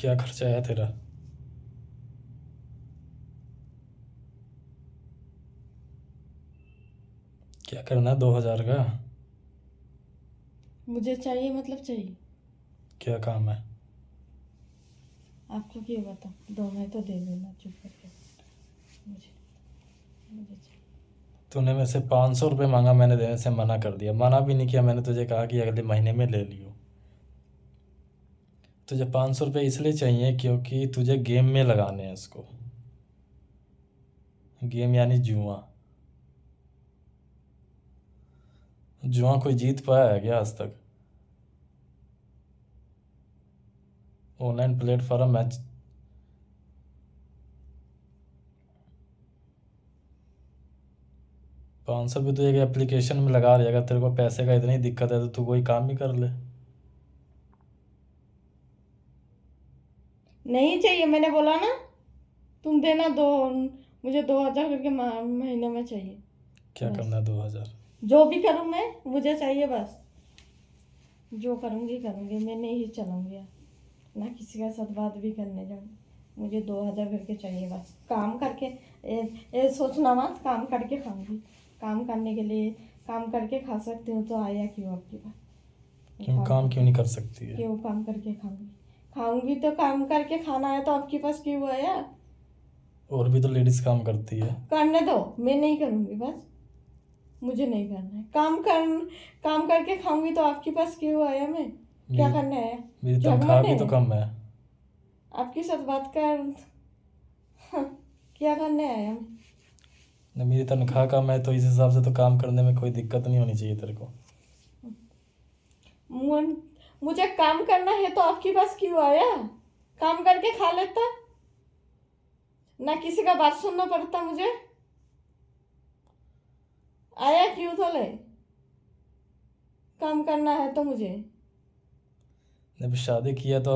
क्या खर्चा है तेरा? क्या करना है 2,000 का? मुझे चाहिए मतलब चाहिए। क्या काम है? आपको क्या बता, दो मैं तो दे देना चुप करके। मुझे मुझे चाहिए। तूने मेरे से 500 रुपये मांगा, मैंने देने से मना कर दिया। मना भी नहीं किया, मैंने तुझे कहा कि अगले महीने में ले लियो। तुझे 500 रुपये इसलिए चाहिए क्योंकि तुझे गेम में लगाने हैं इसको। गेम यानी जुआ। जुआ कोई जीत पाया है क्या आज तक? Online platform match. 500 रुपये तो एक एप्लीकेशन में लगा रही है। अगर तेरे को पैसे का इतनी दिक्कत है तो तू कोई काम ही कर ले। नहीं चाहिए, मैंने बोला ना। तुम देना दो। मुझे 2,000 करके महीने में चाहिए। क्या बस करना है 2,000? जो भी करूँ मैं, मुझे चाहिए बस। जो करूँगी करूँगी, मैं नहीं चलूँगी ना किसी के साथ बात भी करने जाऊँगी। मुझे 2,000 करके चाहिए बस। काम करके ये सोचना मत, काम करके खाऊंगी। काम करने के लिए काम करके खा सकती हूँ तो आया क्यों आपके पास? क्यों काम क्यों नहीं कर सकती है? क्यों काम करके खाऊंगी? खाऊंगी तो काम करके खाना है तो आपके पास क्यों आया? और भी तो लेडीज काम करती है। करने दो, मैं नहीं करूँगी बस। मुझे नहीं करना है काम करके खाऊंगी तो आपके पास क्यों आया मैं? क्या मेरी करने आया? मेरी तनख्वाह झगड़ने? भी तो कम है। आपके साथ बात कर। हाँ, क्या करने आया मैं? मेरी तनख्वाह कम है तो इस हिसाब से तो काम करने में कोई दिक्कत नहीं होनी चाहिए तेरे को। मुझे काम करना है तो आपके पास क्यों आया? काम करके खा लेता, ना किसी का बात सुनना पड़ता मुझे। आया क्यों तो ले? काम करना है तो मुझे जब शादी किया तो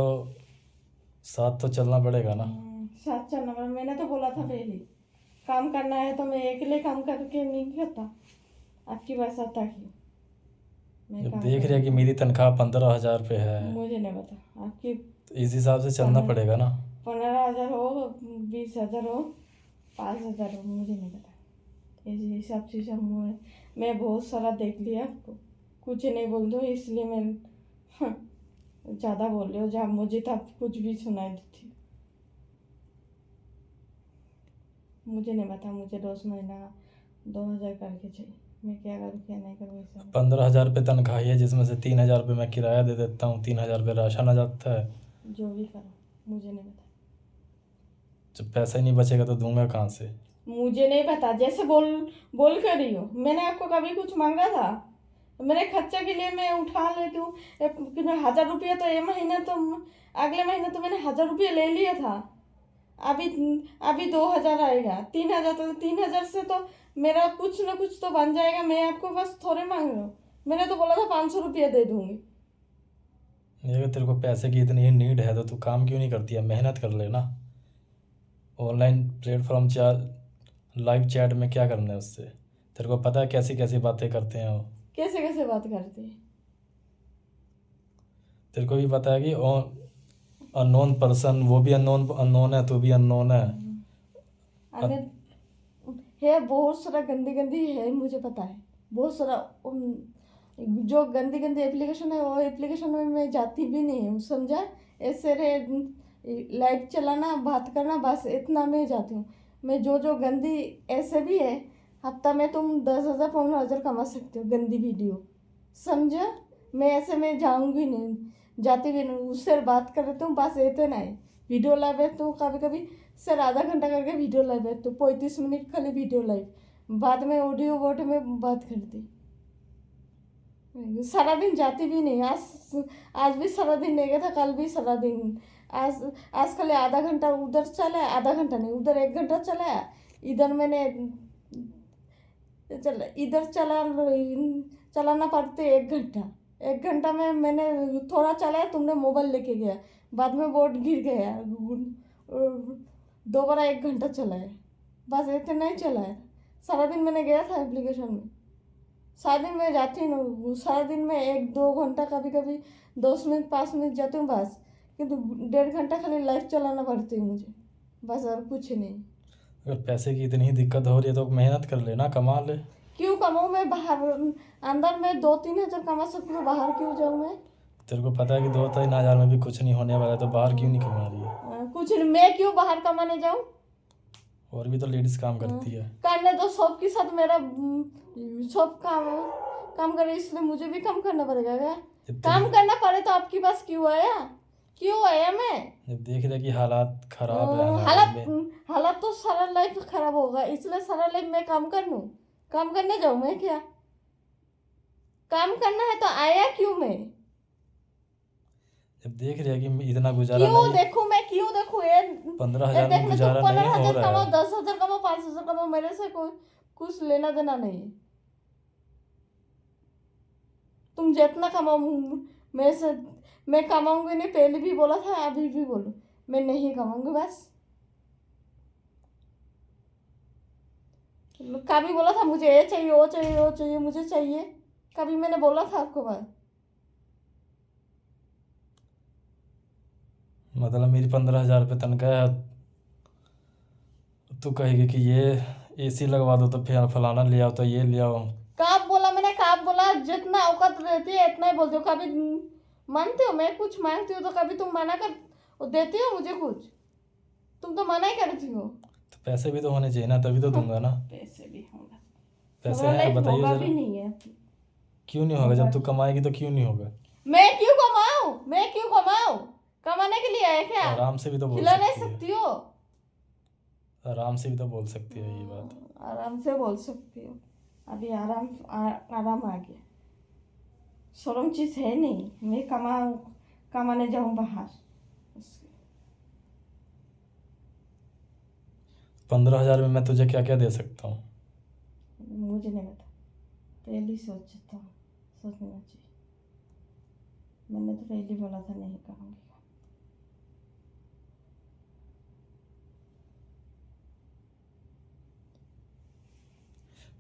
साथ तो चलना पड़ेगा ना। साथ चलना पड़ा। मैंने तो बोला था पहले, काम करना है तो मैं अकेले काम करके नहीं करता। आपकी बात आता क्यों? मैं जब काम देख रहे करके कि खाता। मेरी तनख्वाह 15,000 रुपये है मुझे नहीं पता आपकी। तो इस हिसाब से चलना 15 पड़ेगा ना। 15,000 हो, 20,000 हो, 5,000 हो, मुझे नहीं पता। इस हिसाब से सब मैं बहुत सारा देख लिया आपको। कुछ नहीं बोल दो इसलिए मैं ज़्यादा बोल रहे हो। जब मुझे तब कुछ भी सुनाई देती। मुझे नहीं पता। मुझे रोज महीना 2,000 करके चाहिए। मैं क्या करूँ क्या नहीं करूँ ऐसा नहीं। 15,000 रुपये तनख्वाह है जिसमें से 3,000 रुपये मैं किराया दे देता हूँ, 3,000 रुपये राशन आ जाता है। जो भी करो, मुझे नहीं पता। जब पैसा ही नहीं बचेगा तो दूंगा कहाँ से? मुझे नहीं पता। जैसे बोल कर रही हो, मैंने आपको कभी कुछ मांगा था? मेरे खर्चे के लिए मैं उठा लेती हूँ। 1,000 रुपया तो ये महीना तो, अगले महीने तो मैंने 1,000 रुपया ले लिया था। अभी अभी 2,000 आएगा। 3,000 तो 3,000 से तो मेरा कुछ ना कुछ तो बन जाएगा। मैं आपको बस थोड़े मांग रहा हूँ। मैंने तो बोला था 500 रुपया दे दूंगी। नहीं, अगर तेरे को पैसे की इतनी नीड है तो तू काम क्यों नहीं करती है? मेहनत कर लेना। ऑनलाइन प्लेटफॉर्म लाइव चैट में क्या करना है उससे? तेरे को पता है कैसी कैसी बातें करते हैं वो? कैसे कैसे बात करती है? तेरे को भी पता है कि अननोन पर्सन, वो भी अननोन अननोन है, तू भी अननोन है। अगर है बहुत सारा गंदी गंदी है, मुझे पता है। बहुत सारा जो गंदी गंदी एप्लीकेशन है, वो एप्लीकेशन में मैं जाती भी नहीं हूँ, समझा? ऐसे रे लाइव चलाना, बात करना, बस इतना मैं जाती हूँ। मैं जो जो गंदी ऐसे भी है, हफ्ता में तुम 10,000 15,000 कमा सकते हो गंदी वीडियो, समझा? मैं ऐसे में जाऊँगी नहीं, जाती भी नहीं। उससे बात कर लेती हूँ बस, इतना है। वीडियो लाइव है तो कभी कभी सर आधा घंटा करके वीडियो लाइव है तो 35 मिनट खाली वीडियो लाइव, बाद में ऑडियो वोट में बात करती। सारा दिन जाती भी नहीं। आज भी सारा दिन नहीं गया था, कल भी सारा दिन। आज आज खाली आधा घंटा उधर चला, आधा घंटा नहीं, उधर 1 घंटा चलाया। इधर मैंने इधर चलाना पड़ते 1 घंटा। 1 घंटा में मैंने थोड़ा चलाया, तुमने मोबाइल लेके गया, बाद में बोर्ड गिर गया। दोबारा 1 घंटा चलाया, बस इतना ही चलाया। सारा दिन मैंने गया था एप्लीकेशन में। सारा दिन मैं जाती हूँ, सारा दिन में 1 2 घंटा, कभी कभी 10 मिनट 5 मिनट जाती हूँ बस। किंतु 1.5 घंटा खाली लाइफ चलाना पड़ती है मुझे, बस और कुछ नहीं। अगर पैसे की इतनी ही दिक्कत हो रही है तो मेहनत कर लेना, कमा ले। क्यों कमाऊँ मैं बाहर? अंदर में 2-3 हज़ार कमा सकती हूँ, बाहर क्यों जाऊँ मैं? तेरे को पता है कि 2-3 हज़ार में भी कुछ नहीं होने वाला है, तो बाहर क्यों नहीं कमा रही है? कुछ नहीं, मैं क्यों बाहर कमाने जाऊँ? और भी तो लेडीज काम करती है। करने दो, सबके साथ मेरा सब काम करे, इसलिए मुझे भी काम करना पड़ेगा क्या? जब काम करना पड़े तो आपके पास क्यों आया मैं? जब देख रहे कि हालात खराब है हमारे हालत हालत तो सारा लाइफ खराब होगा, इसलिए सारा लाइफ मैं काम कर लूँ? काम करने जाऊँ मैं क्या? काम करना है तो आया क्यों मैं? जब देख रहे हैं कि इतना गुजारा क्यों नहीं, देखूं मैं, क्यों देखूं? ये 15,000 में देखने तो गुजारा नहीं हो 15,000 रहा कमाओ, है। 10,000 कमाओ, 5,000 कमाओ, मेरे से कोई कुछ लेना देना नहीं है। तुम जितना कमाओ मेरे से, मैं कमाऊंगी नहीं, पहले भी बोला था, अभी भी बोलूं, मैं नहीं कमाऊंगी बस। कभी बोला था मुझे ये चाहिए, वो चाहिए, वो चाहिए, मुझे चाहिए? कभी मैंने बोला था आपको बात? मतलब मेरी 15,000 रुपये तनख्वाह है, तू कहेगी कि ये AC लगवा दो, तो फिर फलाना ले आओ, तो ये ले आओ। कब बोला मैंने? कब बोला? जितना औकात रहती है इतना ही बोलती हो। कभी मानते हो मैं कुछ मांगती हूँ तो कभी तुम मना कर देती हो मुझे कुछ? तुम तो मना ही करती हो। तो पैसे भी तो होने चाहिए ना, तभी तो दूंगा ना। पैसे भी होगा, पैसे हमारा हैं, लाइफ बताइए होगा जरा। भी नहीं है। क्यों नहीं होगा? जब तू कमाएगी तो क्यों नहीं होगा? मैं क्यों कमाऊं? मैं क्यों कमाऊं? कमाने के लिए है क्या? आराम से भी तो बोल खिला नहीं सकती है। सकती हो? आराम से भी तो बोल सकती है ये बात। आराम से बोल सकती हो। अभी आराम आ गया। शर्म चीज है नहीं, मैं कमाने जाऊं बाहर। 15,000 में मैं तुझे क्या क्या दे सकता हूँ? मुझे नहीं पता, पहले सोचना चाहिए। मैंने तो पहले बोला था नहीं करूँगी।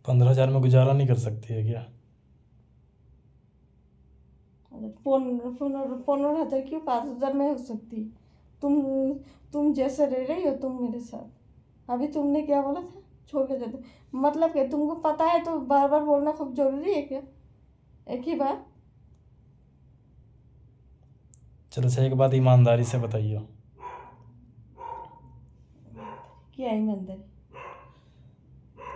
15,000 में गुजारा नहीं कर सकती है क्या? 15,000 क्यों? 5,000 में हो सकती। तुम जैसे रह रही हो तुम मेरे साथ। अभी तुमने क्या बोला था? छोड़ के जाते, मतलब कि तुमको पता है तो बार बार बोलना खूब जरूरी है क्या? एक ही बार। चलो अच्छा, एक बात ईमानदारी से बताइए। क्या ईमानदारी?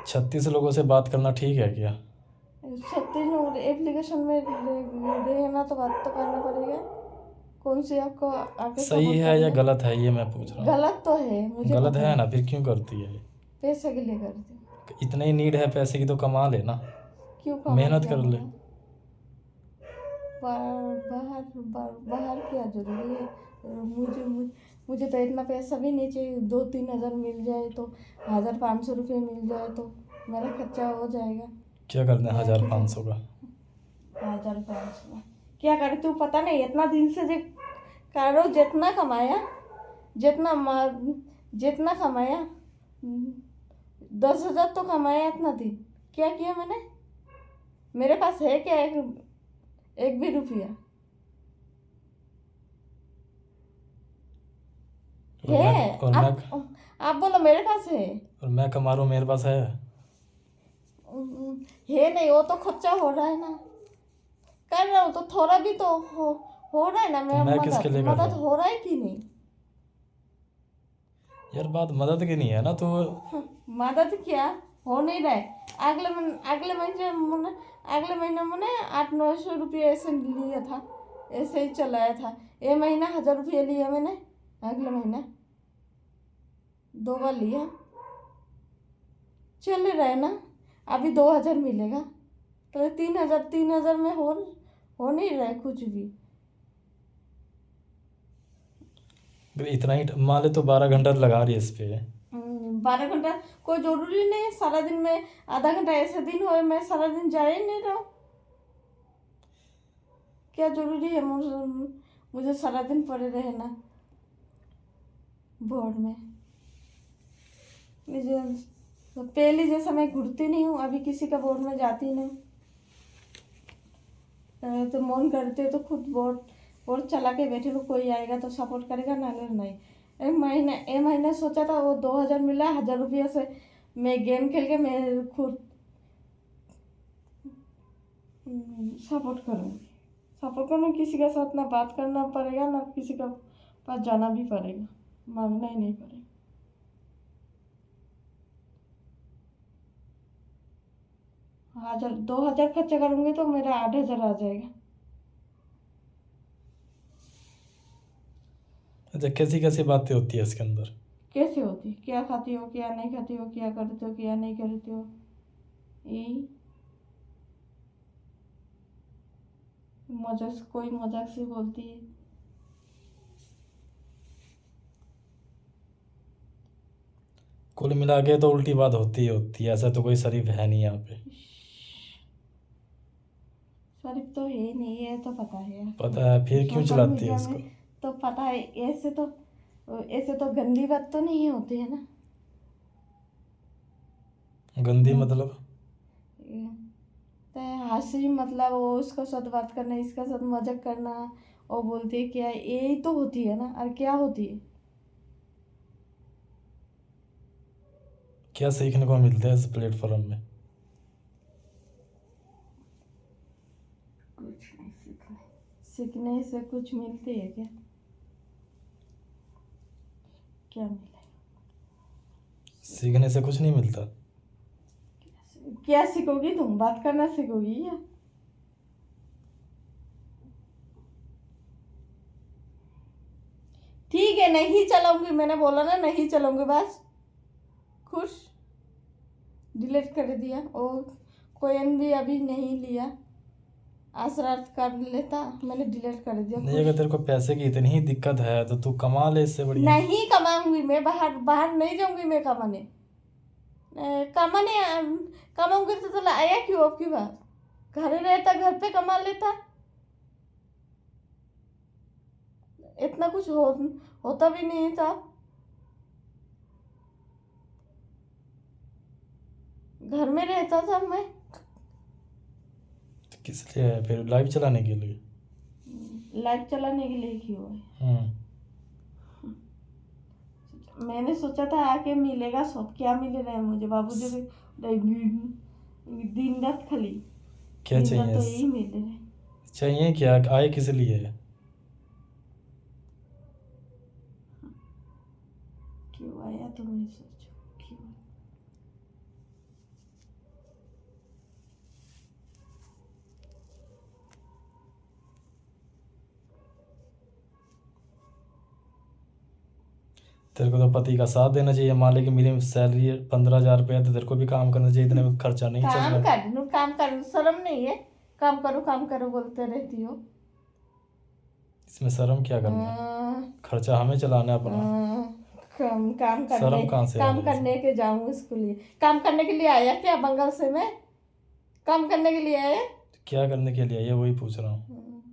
36 लोगों से बात करना ठीक है क्या? 36 एप्लीकेशन में रहना तो बात तो करना पड़ेगा। कौन सी आपको आके सही सपोर्ट है या करेगा? गलत है ये मैं पूछ रहा हूँ। गलत तो है, मुझे गलत पता है ना, फिर क्यों करती है? पैसे के लिए करती हूँ। इतने ही नीड है पैसे की तो कमा लेना, क्यों कमा मेहनत क्या कर ले। होगा? बाहर क्या जरूरी है? मुझे तो इतना पैसा भी नहीं चाहिए। 2-3 हज़ार मिल जाए तो, 1,500 रुपये मिल जाए तो मेरा खर्चा हो जाएगा। क्या करना है 1,500 का? 1,500 क्या करे? तू पता नहीं, इतना दिन से करो, जितना कमाया, जितना कमाया, 10,000 तो कमाया इतना दिन। क्या किया मैंने? मेरे पास है क्या एक भी रुपया? है? और आप बोलो मेरे पास है। और मैं कमा रहा हूँ, मेरे पास है। है नहीं, वो तो खर्चा हो रहा है ना। कर रहा हूँ तो थोड़ा भी तो हो रहा है ना। मैं किसके लिए कर रहा मदद हूँ? हो रहा है कि नहीं? यार बात मदद की नहीं है ना, तो मदद क्या हो नहीं रहा है? अगले महीने मैंने 800-900 रुपये ऐसे लिया था, ऐसे ही चलाया था। ये महीना 1,000 रुपये लिया मैंने, अगले महीना 2 बार लिया। चल रहा है ना। अभी 2,000 मिलेगा तो 3,000 में हो नहीं रहा है कुछ भी। इतना ही मान ले तो 12 घंटा लगा रही है इस पे। 12 घंटा कोई जरूरी नहीं है। सारा दिन में आधा घंटा ऐसे दिन हो, मैं सारा दिन जा ही नहीं रहा हूँ। क्या जरूरी है मुझे सारा दिन पड़े रहना बोर्ड में? मुझे तो पहले जैसा मैं घुरती नहीं हूँ, अभी किसी का बोर्ड में जाती नहीं। तो मन करते तो खुद बोर्ड और चला के बैठे रहो, कोई आएगा तो सपोर्ट करेगा ना, नहीं। एक महीने सोचा था वो 2,000 मिला, 1,000 रुपया से मैं गेम खेल के मैं खुद सपोर्ट करूँगी। सपोर्ट करना किसी के साथ ना बात करना पड़ेगा, ना किसी का पास जाना भी पड़ेगा, मांगना ही नहीं पड़ेगा। 2,000 खर्चा करूँगी तो मेरा 8,000 आ जाएगा। अच्छा, कैसी कैसी बातें होती है इसके अंदर? कैसे होती, क्या खाती हो, क्या नहीं खाती हो, क्या करते हो, क्या नहीं करते हो, यही मजाक, कोई मजाक से बोलती है। कुल मिला के तो उल्टी बात होती ही होती है, ऐसा तो कोई शरीफ है नहीं यहाँ पे। शरीफ तो है ही नहीं है, तो पता है आपको। पता है, फिर क्यों सोशल चलाती है मीडिया उसको? में तो पता है। ऐसे तो गंदी बात तो नहीं होती है ना। गंदी मतलब? तो हंसी मतलब वो उसका साथ बात करना, इसका साथ मजाक करना, और बोलती है क्या, यही तो होती है ना, और क्या होती है। क्या सीखने को मिलता है इस प्लेटफॉर्म में? कुछ नहीं सीखने से कुछ मिलती है क्या? क्या मिलेगा? सीखने से कुछ नहीं मिलता। क्या सीखोगी तुम? बात करना सीखोगी या? ठीक है, नहीं चलाऊंगी, मैंने बोला ना नहीं चलाऊंगी, बस खुश। डिलीट कर दिया, और कोयन भी अभी नहीं लिया, आसरात कर लेता, मैंने डिलीट कर दिया, नहीं, अगर खुश। तेरे को पैसे की इतनी ही दिक्कत है तो तू कमा ले, इससे बढ़िया। नहीं कमाऊंगी मैं, बाहर बाहर नहीं जाऊंगी मैं कमाने। कमाने कमाऊंगी तो आया क्यों आपकी बात? घर ही रहता, घर पे कमा लेता, इतना कुछ होता भी नहीं था। घर में रहता था मैं। तो किस लिए है फिर? लाइव चलाने के लिए? लाइफ चलाने के लिए क्यों है? हम्म। मैंने सोचा था आके मिलेगा सब, क्या मिल रहा है मुझे? बाबूजी दिन रात खाली क्या दिन रात चाहिए तो यही मिल रहे हैं। चाहिए क्या? आए किस लिए है? क्यों आया तुम्हें सोचो, क्यों? तेरे को तो पति का साथ देना चाहिए। मान ले कि मेरी सैलरी 15,000 रुपया, तो तेरे को भी काम करना चाहिए, इतने में खर्चा नहीं चल रहा है। काम करो, शर्म नहीं है? काम करो बोलते रहती हो। इसमें शर्म क्या करना है? अं, खर्चा हमें चलाना है अपना। शर्म कहाँ से आ काम रही है करने इसमें? के जाऊँ उसके लिए? काम करने के लिए आया क्या बंगाल से मैं? काम करने के लिए आया? क्या करने के लिए? ये वही पूछ रहा हूँ।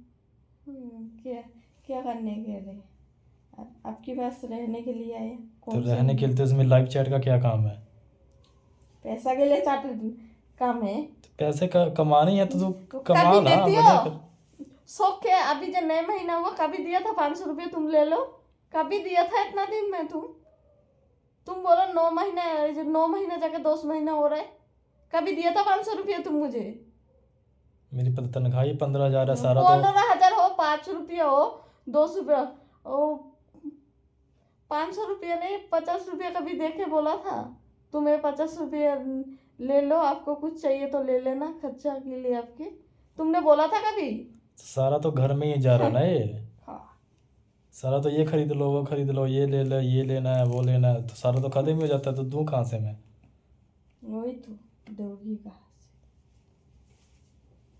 क्या क्या करने के लिए? आपके पास रहने के लिए आया? तो कौन से रहने के लिए तो इसमें लाइव चैट का क्या काम है? पैसा के लिए चाट काम है? तो पैसे का कमाने ही है तो तू कमा कभी ला, देती बढ़िया हो? कर। शौक है, अभी जो नया महीना हुआ कभी दिया था 500 रुपये, तुम ले लो। कभी दिया था इतना दिन में? तुम बोलो 9 महीना, 9 महीना जाके 10 महीना हो रहा है, कभी दिया था 500 रुपये तुम मुझे? मेरी तनख्वाह ही 15,000 है, सारा तो 15,000 हो, 5 रुपया हो, 200 रुपया हो, 500 रुपया नहीं, 50 रुपया कभी देखे बोला था तुम्हें? 50 रुपया ले लो, आपको कुछ चाहिए तो ले लेना खर्चा के लिए आपके, तुमने बोला था कभी? सारा तो घर में ही जा रहा है ना ये। हाँ। सारा तो ये खरीद लो, वो खरीद लो, ये ले लो, ये लेना है, वो लेना है, तो सारा तो खत्म ही हो जाता है, तो दूँ कहाँ से मैं? वही तो, दोगी कहाँ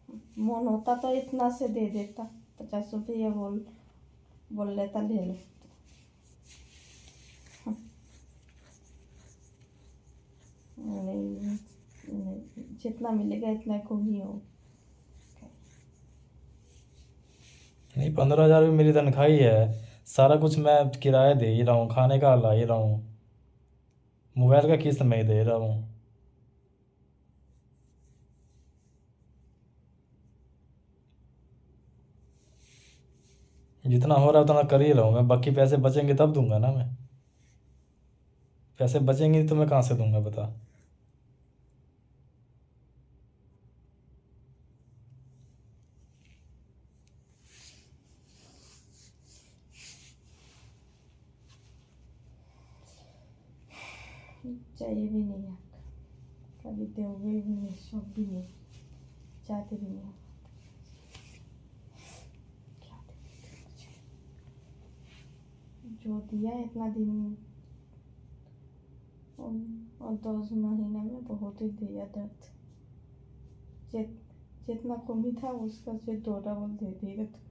से? मन होता तो इतना से दे देता, 50 रुपया बोल लेता ले लो। नहीं, जितना मिलेगा इतना को ही हो। नहीं, 15,000 भी मेरी तनख्वाह ही है। सारा कुछ मैं किराया दे ही रहा हूँ, खाने का ला ही रहा हूँ, मोबाइल का किस्त मैं ही दे रहा हूँ। जितना हो रहा है उतना कर ही रहा हूँ मैं, बाकी पैसे बचेंगे तब दूंगा ना मैं। पैसे बचेंगे नहीं तो मैं कहाँ से दूंगा बता। चाहिए भी नहीं यार, कभी दोगे भी नहीं, शौक भी नहीं, चाहते भी नहीं। क्या देते मुझे, जो दिया है इतना दिन, और 2 महीने में बहुत ही दिया दर्द। जितना कमी था उसका जो 2 डबल दे दिएगा तो